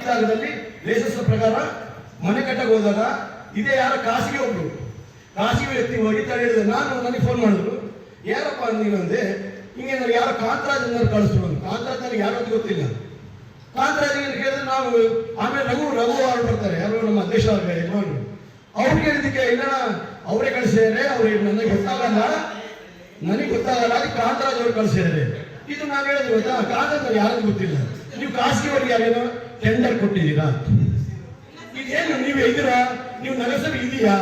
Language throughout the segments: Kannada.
ಜಾಗದಲ್ಲಿ ಲೇಸಸ್ ಪ್ರಕಾರ ಮನೆ ಕಟ್ಟಕ್ಕೆ ಹೋದಾಗ ಇದೇ ಯಾರ ಖಾಸಗಿ ವ್ಯಕ್ತಿ ಹೋಗಿ ತಡೆ ಹೇಳಿದ್ರು. ನಾನು ನನಗೆ ಫೋನ್ ಮಾಡಿದ್ರು, ಯಾರಪ್ಪ ನೀವಂದೆ ಹಿಂಗೆ ನನಗೆ ಯಾರೋ ಕಾಂತರಾಜ್ ಕಳಿಸ್ರು. ಕಾಂತರಾಜ್ ನನಗೆ ಯಾರು ಅಂತ ಗೊತ್ತಿಲ್ಲ. ಕಾಂತರಾಜ್ ಕೇಳಿದ್ರೆ ನಾವು ಆಮೇಲೆ ರಘು ಅವರು ಬರ್ತಾರೆ, ಯಾರು ನಮ್ಮ ಅಧ್ಯಕ್ಷ ಯಜಮಾನರು. ಅವ್ರು ಕೇಳಿದಕ್ಕೆ ಇಲ್ಲ ಅವರೇ ಕಳಿಸಿದ್ದಾರೆ, ಅವ್ರಿಗೆ ನನಗೆ ಗೊತ್ತಾಗಲ್ಲ ಅದಕ್ಕೆ ಕಾಂತರಾಜ್ ಅವ್ರು ಕಳಿಸಿದ್ದಾರೆ. ಇದು ನಾನು ಹೇಳಿದ್ರು ಗೊತ್ತಾ, ಕಾಂತರಾಜ್ ಯಾರಿಗೂ ಗೊತ್ತಿಲ್ಲ. ನೀವು ಖಾಸಗಿಯವರಿಗೆ ಯಾರೇನೋ ಟೆಂಡರ್ ಕೊಟ್ಟಿದ್ದೀರಾ? ಇದೇನು ನೀವು ಇದ್ದೀರಾ? ನೀವು ನಗರಸಭೆ ಇದೆಯಾ?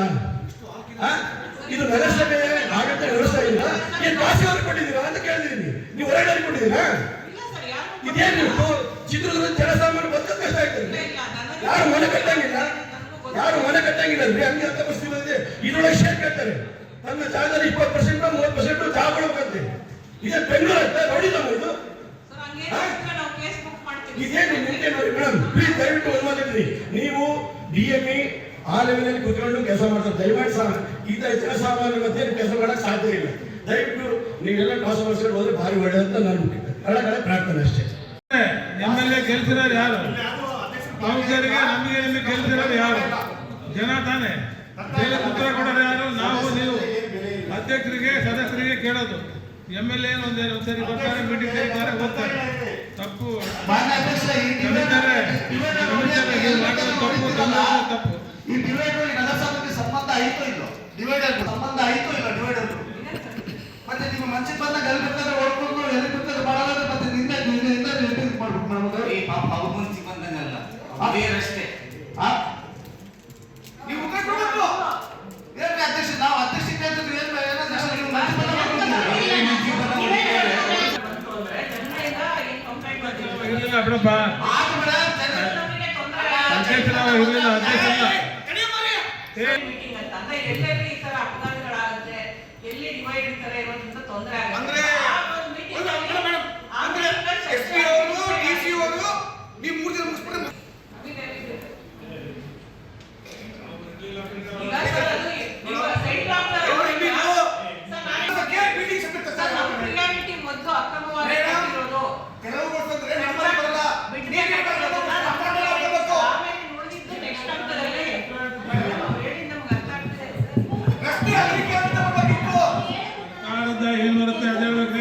ಇದು ನಗರಸಭೆ ಆಗತ್ತೆ, ನಗರಸಭೆ ಇಲ್ಲ, ಏನ್ ಖಾಸಗಿಯವ್ರಿಗೆ ಕೊಟ್ಟಿದ್ದೀರಾ ಅಂತ ಕೇಳಿದೀನಿ. ನೀವು ಹೊರಗಡೆ ಕೊಟ್ಟಿದ್ದೀರಾ? ಇದೇನು ಚಿತ್ರದುರ್ಗದ ಜನಸಾಮಾನ್ಯ ಬಂದ ಕಷ್ಟ ಆಗ್ತದೆ. ಯಾರು ಮನೆ ಕಟ್ಟಂಗಿಲ್ಲ ರೀ, ಹಂಗೆ ಅಂತ ಪರಿಸ್ಥಿತಿ ಬಂದಿದೆ. ಇದರೊಳಗೆ ಶೇರ್ ಕಟ್ತಾರೆ, ತನ್ನ ಜಾಗದಲ್ಲಿ 20% 30% ಜಾಗ ಕೊಡಬೇಕಂತೆ. ಇದೇ ಬೆಂಗಳೂರು ಅಂತ ನೋಡಿಲ್ಲ ಇದು. ಇದೇನು ನಿಮಗೆ ನೋಡಿ ಮೇಡಮ್, ಪ್ಲೀಸ್ ದಯವಿಟ್ಟು ಅನುಮತಿ. ನೀವು DME ಆ ಲೆವೆಲಲ್ಲಿ ಕೂತ್ಕೊಂಡು ಕೆಲಸ ಮಾಡ್ತಾರೆ. ದಯಮಾಡಿ ಈ ಜನಸಾಮಾನ್ಯ ಮಧ್ಯೆ ಕೆಲಸ ಮಾಡಕ್ ಸಾಧ್ಯ ಇಲ್ಲ. ದಯವಿಟ್ಟು ನೀವೆಲ್ಲ ಕಾಸು ಮಾಡಿಸ್ಕೊಂಡು ಹೋದ್ರೆ ಭಾರಿ ಒಳ್ಳೆ ಅಂತ ನಾನು ಕಡೆ ಪ್ರಾರ್ಥನೆ ಅಷ್ಟೇ. MLA ಗೆಲ್ತಿರೋರು ಯಾರು? ಕೌನ್ಸಿಲರ್ಗೆ ನಮಗೆ ಗೆಲ್ತಿರೋರು ಯಾರು? ಜನ ತಾನೆ. ಉತ್ತರ ಕೊಡೋರು ಯಾರು? ನಾವು ನೀವು ಅಧ್ಯಕ್ಷರಿಗೆ ಸದಸ್ಯರಿಗೆ ಕೇಳೋದು. MLA ಒಂದ್ಸರಿ ಬರ್ತಾರೆ, ಮೀಟಿಂಗ್ ಕರೀತಾರೆ, ಹೋಗ್ತಾರೆ. ತಪ್ಪು ತಪ್ಪು. ಈ ಡಿವೈಡರ್ ನಗರಸಭೆಗೆ ಸಂಬಂಧ ಆಯ್ತು ಇಲ್ಲ? ಡಿವೈಡರ್ ಸಂಬಂಧ ಆಯ್ತು ಇಲ್ಲ? ಡಿವೈಡರ್ ಮತ್ತೆ ನಿಮ್ಮ ಮನಸ್ಸಿಗೆ ಬಂದಾಗ ಎಲ್ಲಿ ಬೇಕಾದ್ರೆ ಹೊಡ್ಕೊಂಡು ಎಲ್ಲಿ ಬೇಕಾದ್ರೆ ಮಾಡಲಾದ್ರೆ ಮತ್ತೆ ನಿಂದ ಮಾಡ್ಬೇಕು ನಮಗೆ. ಈ ಪಾಪ ಅವ್ರ ಮನಸ್ಸಿಗೆ ಬಂದಂಗಲ್ಲ, ಅದೇ ರಸ್ತೆ. ನೀವು ಉತ್ತರ ಕೊಡಬೇಕು. ಏನ್ರಿ ಅಧ್ಯಕ್ಷ, ನಾವು ಅಧ್ಯಕ್ಷ ಕೇಳಿದ್ರೆ ಏನ್ ನೀವು ಬಿಡಪ್ಪ. ಎಲ್ಲೆಲ್ಲಿ ಈ ತರ ಅಪಘಾತಗಳಾಗುತ್ತೆ, ಎಲ್ಲಿ ಡಿವೈಡ್ ಇರ್ತಾರೆ ಇರೋದ್ರಿಂದ ತೊಂದರೆ ಆಗುತ್ತೆ. ಮೊದಲು ಅಕ್ರಮವಾಗಿ ಏನ್ ಬರುತ್ತೆ ಅದೇ ಮೇಡಮ್,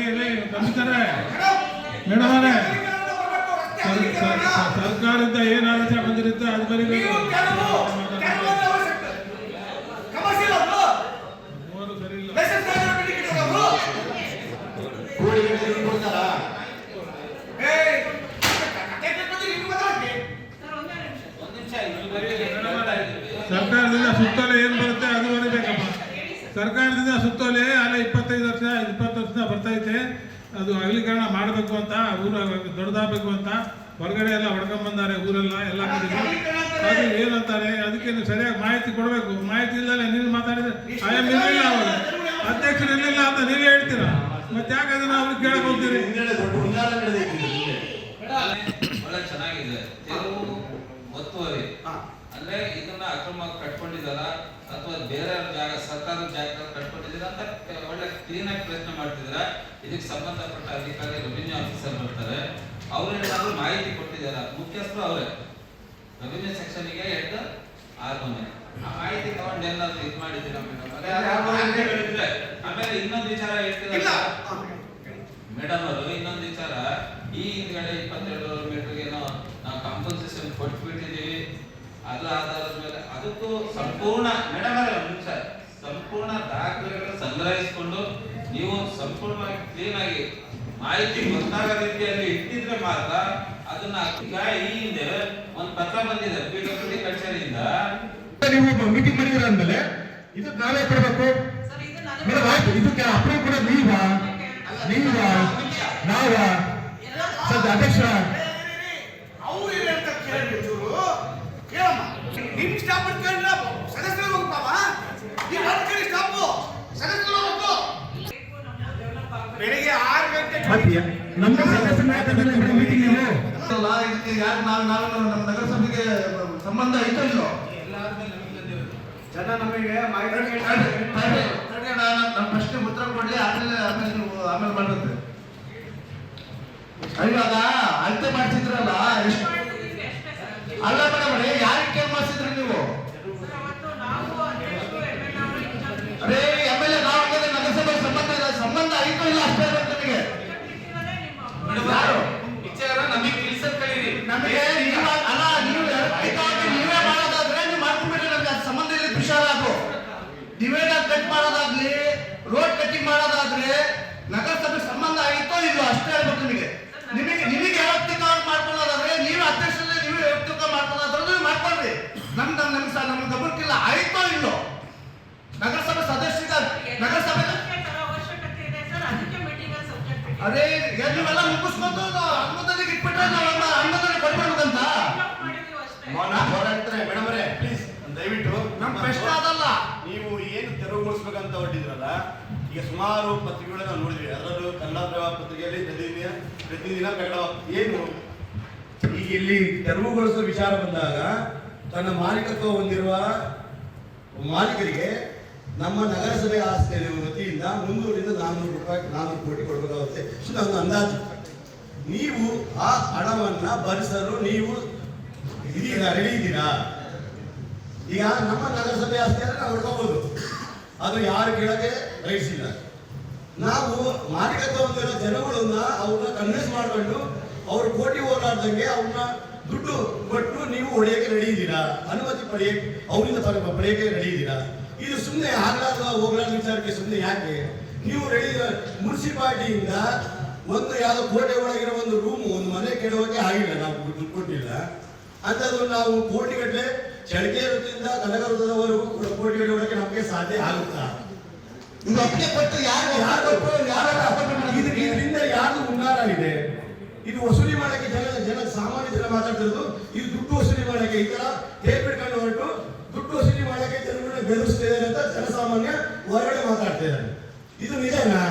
ಸರ್ಕಾರದಿಂದ ಏನ್ ಆದೇಶ ಬಂದಿರುತ್ತೆ ಅದು ಬರೀಬೇಕು. ಸರಿ ಇಲ್ಲ. ಸರ್ಕಾರದಿಂದ ಸುತ್ತೋಲೆ ಏನ್ ಬರುತ್ತೆ ಅದು ಬರೀಬೇಕಮ್ಮ. ಸರ್ಕಾರದಿಂದ ಸುತ್ತೋಲೆ ಅಲ್ಲೇ 20 ವರ್ಷ ಬರ್ತೈತೆ. ಅದು ಅಗಲೀಕರಣ ಮಾಡಬೇಕು ಅಂತ, ಊರು ದೊಡ್ಡದಾಗಬೇಕು ಅಂತ ಹೊರಗಡೆ ಎಲ್ಲ ಹೊಡ್ಕೊಂಡ್ ಬಂದಾರೆ ಊರೆಲ್ಲ ಎಲ್ಲ ಕಡೆ. ಅದು ಏನಂತಾರೆ, ಅದಕ್ಕೆ ನೀವು ಸರಿಯಾಗಿ ಮಾಹಿತಿ ಕೊಡಬೇಕು. ಮಾಹಿತಿ ಇಲ್ಲದೆ ನೀವು ಮಾತಾಡಿದ್ರೆ ಇರಲಿಲ್ಲ, ಅವಾಗ ಅಧ್ಯಕ್ಷರು ಇರಲಿಲ್ಲ ಅಂತ ನೀವೇ ಹೇಳ್ತೀರಾ. ಮತ್ತೆ ಯಾಕೆ ಅದನ್ನ ಅವ್ರಿಗೆ ಕೇಳಕ್ ಹೋಗ್ತೀರಿ? ಒಳ್ಳೆ ಚೆನ್ನಾಗಿದೆ. ಒತ್ತುವರಿ ಅಂದ್ರೆ ಇದನ್ನ ಅಕ್ರಮವಾಗಿ ಕಟ್ಕೊಂಡಿದಾರ ಅಥವಾ ಬೇರೆ ಜಾಗ ಸರ್ಕಾರದ ಜಾಗ ಕಟ್ಕೊಂಡಿದ್ದೀರಾ ಅಂತ ಒಳ್ಳೆ ಕ್ಲೀನ್ ಆಗಿ ಪ್ರಶ್ನೆ ಮಾಡ್ತಿದ್ದೀರಾ. ಇದಕ್ಕೆ ಸಂಬಂಧಪಟ್ಟ ಅಧಿಕಾರಿ ರೆವಿನ್ಯೂ ಆಫೀಸರ್ ಬರ್ತಾರೆ, ಅವ್ರೇನಾದ್ರೂ ಮಾಹಿತಿ ಕೊಟ್ಟಿದ್ದಾರ? ಮುಖ್ಯಸ್ಥರು ಅವರೇ, ರೆವಿನ್ಯೂ ಸೆಕ್ಷನ್ಗೆ ಹೆಡ್ ಆರ್ಮನೆ ಆ ಮಾಹಿತಿ ತಗೊಂಡು ಏನಾದ್ರು ಇದು ಮಾಡಿದ್ದೀರಾ ಮೇಡಮ್? ಆಮೇಲೆ ಇನ್ನೊಂದು ವಿಚಾರ ಹೇಳ್ತೀರ ಮೇಡಮ್ ಅವರು, ಇನ್ನೊಂದು ವಿಚಾರ, ಈ ಹಿಂದ್ಗಡೆ 22 ಮೀಟರ್ಗೆ ನಾವು ಕಾಂಪನ್ಸೇಷನ್ ಕೊಟ್ಬಿಟ್ಟಿದ್ದೀವಿ. ಅದರ ಆಧಾರದ ಮೇಲೆ ಅದಕ್ಕೂ ಸಂಪೂರ್ಣ ಮೇಡಮ್ ಅವರೇ ಒಂದು ನಿಮಿಷ, ಸಂಪೂರ್ಣ ದಾಖಲೆಗಳನ್ನು ಸಂಗ್ರಹಿಸಿಕೊಂಡು ನೀವು ಸಂಪೂರ್ಣವಾಗಿ ಕ್ಲೀನ್ ಆಗಿ ಮಾಹಿತಿ ಗೊತ್ತಾಗೋ ರೀತಿಯಲ್ಲಿ ಇಟ್ಟಿದ್ರೆ ಮಾತ್ರ ಅದನ್ನ. ಈಗ ಈ ಹಿಂದೆ ಒಂದು ಪತ್ರ ಬಂದಿದೆ PWD ಕಚೇರಿಯಿಂದ, ನೀವು ಮೀಟಿಂಗ್ ಮಾಡಿದ್ರ ಅಂದ್ಮೇಲೆ ಇದಕ್ಕೆ ನಾವೇ ಕೊಡಬೇಕು. ಇದಕ್ಕೆ ಅಪ್ರೂವ್ ಕೂಡ ನೀವಾ ನಾವಾ ಸದ್ಯ ಅಧ್ಯಕ್ಷ ನಿಮ್ ಸ್ಟಾಫ್ ಸದಸ್ಯರು ಹೋಗ್ತಾವ, ಈ ರಾಜಕೀಯ ಸ್ಟಾಫ್ ಸದಸ್ಯರು ಹೋಗ್ಬೇಕು. ಬೆಳಿಗ್ಗೆ 6 ಗಂಟೆ ನಮ್ಮ ಸದಸ್ಯರ ಮೀಟಿಂಗ್ ನೀವು ಯಾರು ನಮ್ಮ ನಗರಸಭೆಗೆ ಸಂಬಂಧ ಐತೋ ಇಲ್ಲೋ ಜನ ನಮಗೆ ಮಾಹಿತಿ ನಮ್ಮ ಪ್ರಶ್ನೆ ಉತ್ತರ ಕೊಡ್ಲಿ, ಆಮೇಲೆ ಮಾಡುತ್ತೆ. ಇವಾಗ ಅಳತೆ ಮಾಡ್ತಿದ್ರಲ್ಲ, ಮುಗಿಸ್ಬೇಕಂತ ಹೊರಟಿದ್ರಲ್ಲ, ಈಗ ಸುಮಾರು ಪತ್ರಿಕೆಗಳನ್ನ ನಾವು ನೋಡಿದ್ವಿ. ಅದರಲ್ಲೂ ಕನ್ನಡ ಪತ್ರಿಕೆಯಲ್ಲಿ ಪ್ರತಿದಿನ ಪ್ರಕಟ ಏನು ಈಗ ಇಲ್ಲಿ ತೆರವುಗೊಳಿಸುವ ವಿಚಾರ ಬಂದಾಗ ತನ್ನ ಮಾಲೀಕತ್ವ ಹೊಂದಿರುವ ಮಾಲೀಕರಿಗೆ ನಮ್ಮ ನಗರಸಭೆ ಆಸ್ತಿ ವತಿಯಿಂದ 300ರಿಂದ 400 ಕೋಟಿ ಕೊಡಬೇಕಾಗುತ್ತೆ. ಸುಮ್ಮನೆ ಒಂದು ಅಂದಾಜು. ನೀವು ಆ ಹಣವನ್ನ ಭರಿಸಲು ನೀವು ರೆಡಿ ಇದ್ದೀರಾ? ಈಗ ನಮ್ಮ ನಗರಸಭೆ ಆಸ್ತಿ ಅಂದ್ರೆ ನಾವು ಹೊಡ್ಕೋಬಹುದು, ಅದು ಯಾರು ಕೇಳಕ್ಕೆ ರೈಟ್ಸ್ ಇಲ್ಲ. ನಾವು ಮಾಲೀಕತ್ವ ಹೊಂದಿರೋ ಜನಗಳನ್ನ ಅವ್ರನ್ನ ಕನ್ವಿನ್ಸ್ ಮಾಡ್ಕೊಂಡು ಅವ್ರು ಕೋಟಿ ಹೋರಾಡ್ದಂಗೆ ಅವ್ರನ್ನ ದುಡ್ಡು ಕೊಟ್ಟು ನೀವು ಹೊಡೆಯಕ್ಕೆ ರೆಡಿ ಇದ್ದೀರಾ? ಅನುಮತಿ ಅವರಿಂದ ಪಡೆಯಕ್ಕೆ ರೆಡಿ ಇದ್ದೀರಾ? ಇದು ಸುಮ್ಮನೆ ಆಗ್ಲಾರ್ದ ಹೋಗ್ಲಾರ್ದ ವಿಚಾರಕ್ಕೆ ಸುಮ್ಮನೆ ಯಾಕೆ ನೀವು ರೆಡಿ? ಮುನ್ಸಿಪಾಲಿಟಿಯಿಂದ ಒಂದು ಯಾವುದೋ ಕೋಟೆ ಒಳಗಿರೋ ಒಂದು ರೂಮ್, ಒಂದು ಮನೆ ಕೆಡೋಕೆ ಆಗಿಲ್ಲ, ನಾವು ದುಡ್ಡು ಕೊಟ್ಟಿಲ್ಲ ಅಂಥದ್ದು. ನಾವು ಕೋಟಿಗಟ್ಟಲೆ ಚಳಿಕೆ ವೃತ್ತದಿಂದ ಕನಕ ವೃತ್ತದವರೆಗೂ ಕೋಟಿಗಟ್ಟಲೆ ಒಳಗೆ ನಮಗೆ ಸಾಧ್ಯ ಆಗುತ್ತಾ? ಇದು ಅಪ್ಲೈ ಕೊಟ್ಟು ಇದರಿಂದ ಯಾರು ಹುನ್ನಾರ ಇದೆ? ಇದು ವಸೂಲಿ ಮಾಡಕ್ಕೆ ಜನ ಸಾಮಾನ್ಯ ಜನ ಮಾತಾಡ್ತಿರೋದು. ಇದು ದುಡ್ಡು ವಸೂಲಿ ಮಾಡಕ್ಕೆ, ಈ ತರ ಟೇಪ್ ಹಿಡ್ಕೊಂಡು ಹೊರಟು ದುಡ್ಡು ವಸೂಲಿ ಮಾಡಕ್ಕೆ ಜನಗಳನ್ನ ಬೆದರಿಸ್ತಿದ್ದಾರೆ ಅಂತ ಜನಸಾಮಾನ್ಯ ಹೊರಗಡೆ ಮಾತಾಡ್ತಾ ಇದ್ದಾರೆ. ಇದು ನಿಜನಾ?